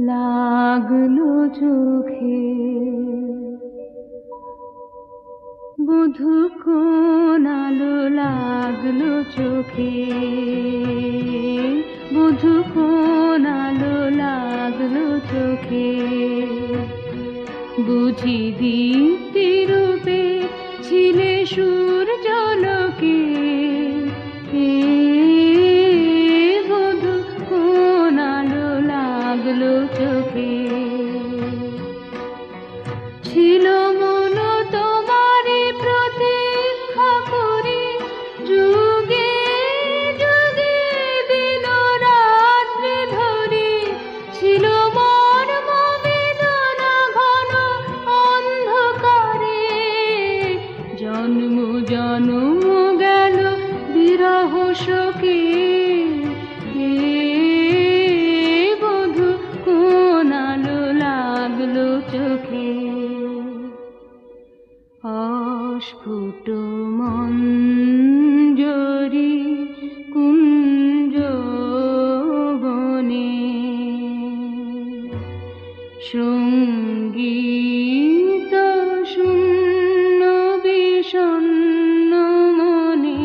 লাগলো চোখে বধূ কোন আলো লাগলো চোখে বধূ কোন আলো লাগলো চোখে বুঝি দীপ্তি রূপে ছিলে সূর্যালোকে বধূ কোন আলো লাগলো চোখে ছিল মন তোমারে প্রতীক্ষা করে যুগে যুগে দিন রাত্রি ধরে ছিল মন বেদনা ঘন অন্ধকারে জন্ম জন্ম গেল বিরহ শোকে বধূ কোন আলো লাগলো চোখে অস্ফুট মঞ্জরি কুঞ্জ বনে সঙ্গীত শূন্য বিষণ্ণ মনে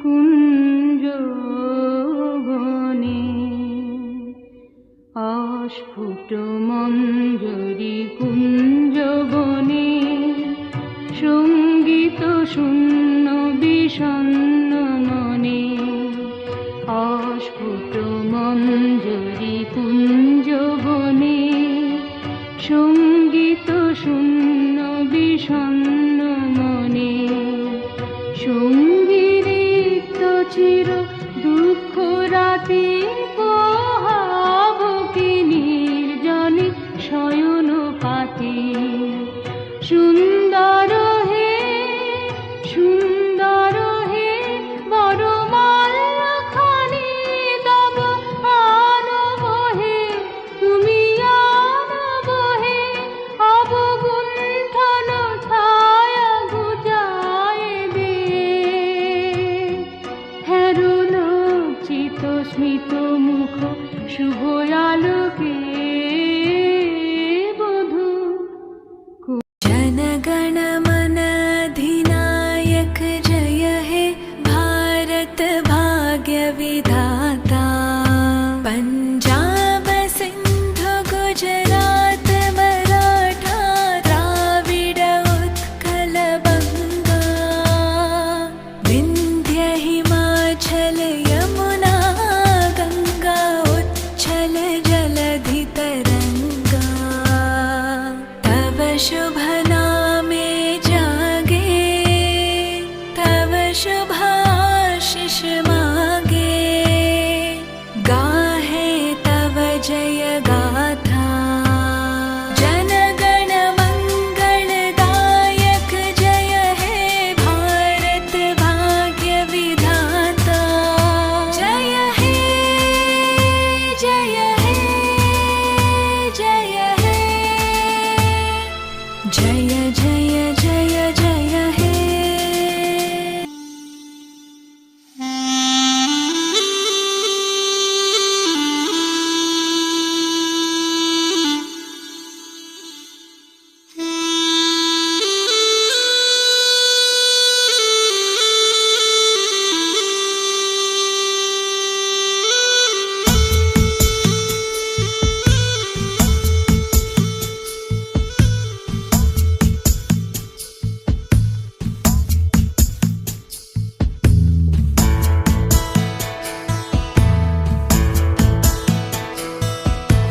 কুঞ্জ বনে অস্ফুট মঞ্জরি কুঞ্জ বনে সঙ্গীত শূন্য বিষণ্ণ মনে অস্ফুট মঞ্জরি কুঞ্জ বনে সঙ্গীত শূন্য বিষণ্ণ মনে সঙ্গীত চির দুঃখ রাতে পোহাবকে নির্জনে শয়ন পাতে সুন্দর হে সুন্দর হে বড় মাল্যখানি তব আনব হে তুমি আনব হে অবগুণ্ঠন ছায়া ঘুচায় দে হেরো লজ্জিত স্মিত মুখ শুভ আলোকে जनगण मन अधिनायक जय हे भारत भाग्य विधाता पंजाब सिंधु गुजरात मराठा द्राविड उत्कल बंगा विंध्य हिमाचल यमुना गंगा उच्छल जलधि तरंगा तव शुभ नामे जागे तव शुभाशिष मागे गाहे तव जय गाथा जनगण मंगलदायक जय हे भारत भाग्य विधाता जय हे जय हे जय हे जय जय जय जय हे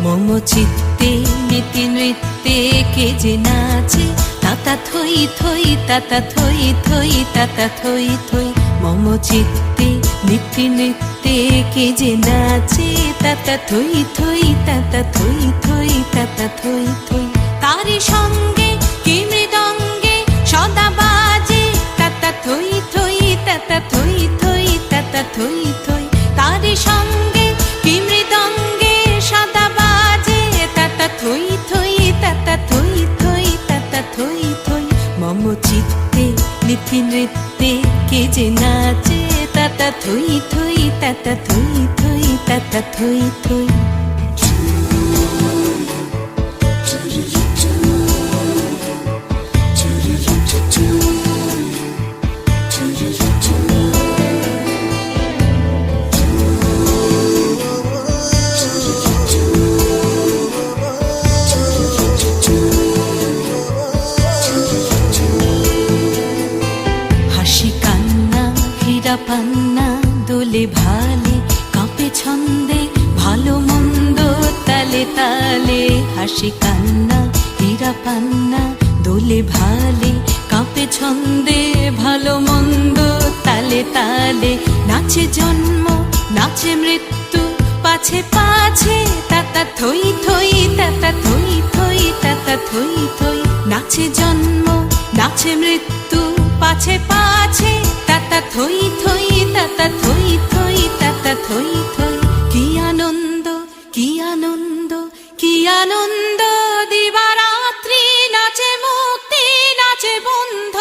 মম চিত্তে নীতি নৃত্যে কে যে নাচে তাতা থই থই তাতা থই থই তাতা থই থই মম চিত্তে নীতি নৃত্যে কে যে নাচে তাতা থই থই তাতা থই থই তাতা থই থই তারি সঙ্গে কি মৃদঙ্গে সদা বাজে তাতা থই থই তাতা থই থই তাতা থই থই তারি সঙ্গে কি মৃদঙ্গে সদা বাজে তাতা থই থই তাতা থই থই তাতা থই থই মম চিত্তে নীতি নৃত্যে কে যে নাচে তাতা থই থই তাতা থই থই তাতা থই থই তালে তালে হাসি কান্না হীরা পান্না দোলে ভালে কাঁপে ছন্দে ভালো মন্দ তালে তালে নাচে জন্ম নাচে মৃত্যু পাছে পাছে তাতা থই থই তাতা থই থই তাতা থই থই নাচে জন্ম নাচে মৃত্যু পাছে পাছে তাতা থই থই তাতা থই থই তাতা থই থই কি আনন্দ কি আনন্দ কি আনন্দ দিবারাত্রি নাচে মুক্তি নাচে বন্ধ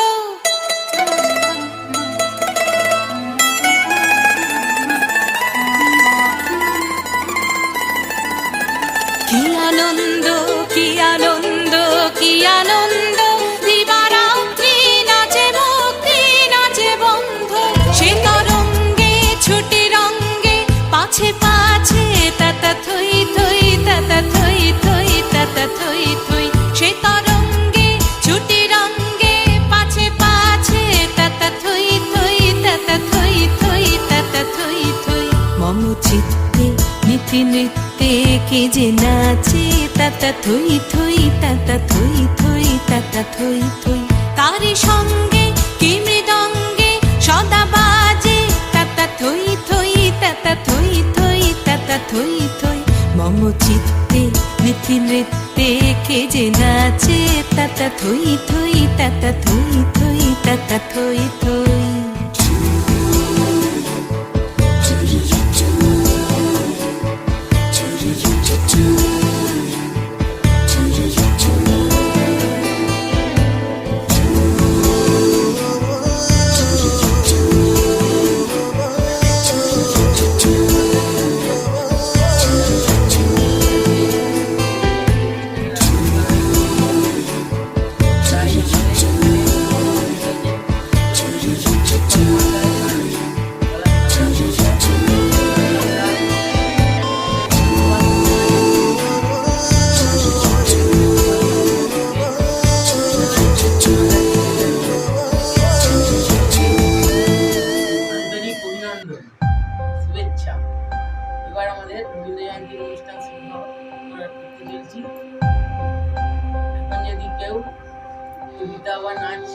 কি আনন্দ কি আনন্দ কি আনন্দ দিবারাত্রি নাচে মুক্তি নাচে বন্ধ সে তরঙ্গে ছুটি রঙ্গে পাছে পাছে তাতা থই থই তাতা থই থই তাতা থই থই সে তরঙ্গে ছুটি রঙ্গে পাছে পাছে তাতা থই থই তাতা থই থই তাতা থই থই মম চিত্তে নীতি নৃত্যে কে যে নাচে তাতা থই থই তাতা থই থই তাতা থই থই তারি সঙ্গে কি মৃদঙ্গে সদা বাজে তাতা থই থই তাতা থই থই তাতা থই থই মম চিত্তে নীতি নৃত্যে কে যে নাচে তাতা থই থই তাতা থই থই তাতা থই থই আন্তরিক অভিনন্দন শুভেচ্ছা। এবার আমাদের রবীন্দ্র জয়ন্তীর অনুষ্ঠান শুরু করতে চলছি। এখন যদি কেউ কবিতা বা নাচ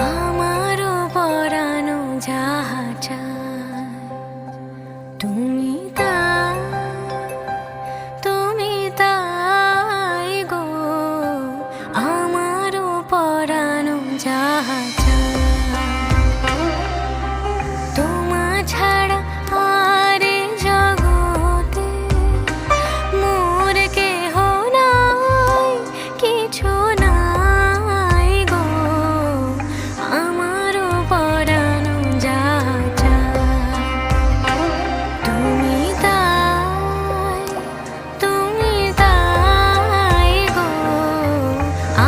আমারও পরানো যাহা চায় তুমি তাই গো আমারও পরানো যাহা চায় তোমা ছাড়া আর এ জগতে মোর কেহ নাই কিছু নাই গো আমারও পরানো যাহা চায় তুমি তাই গো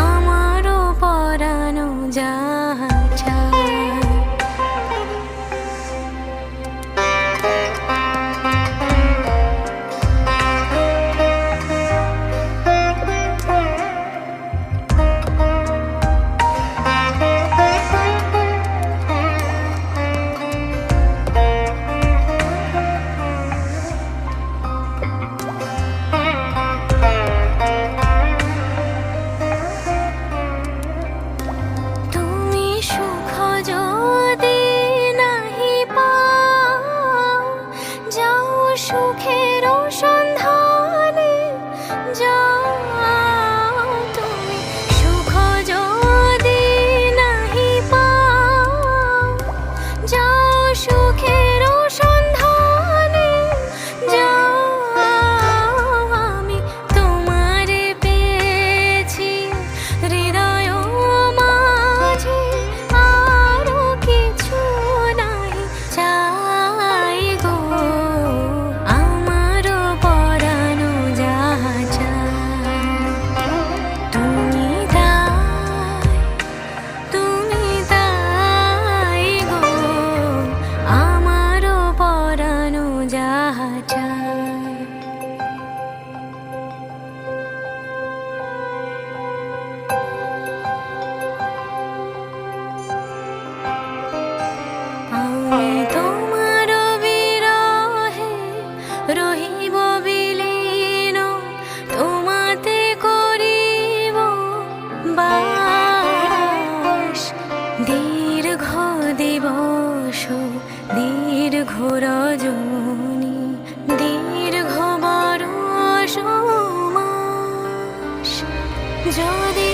আমারও পরানো যাহা মাস, দীর্ঘ দিবস, দীর্ঘ রজনী, দীর্ঘ বরষ মাস। যদি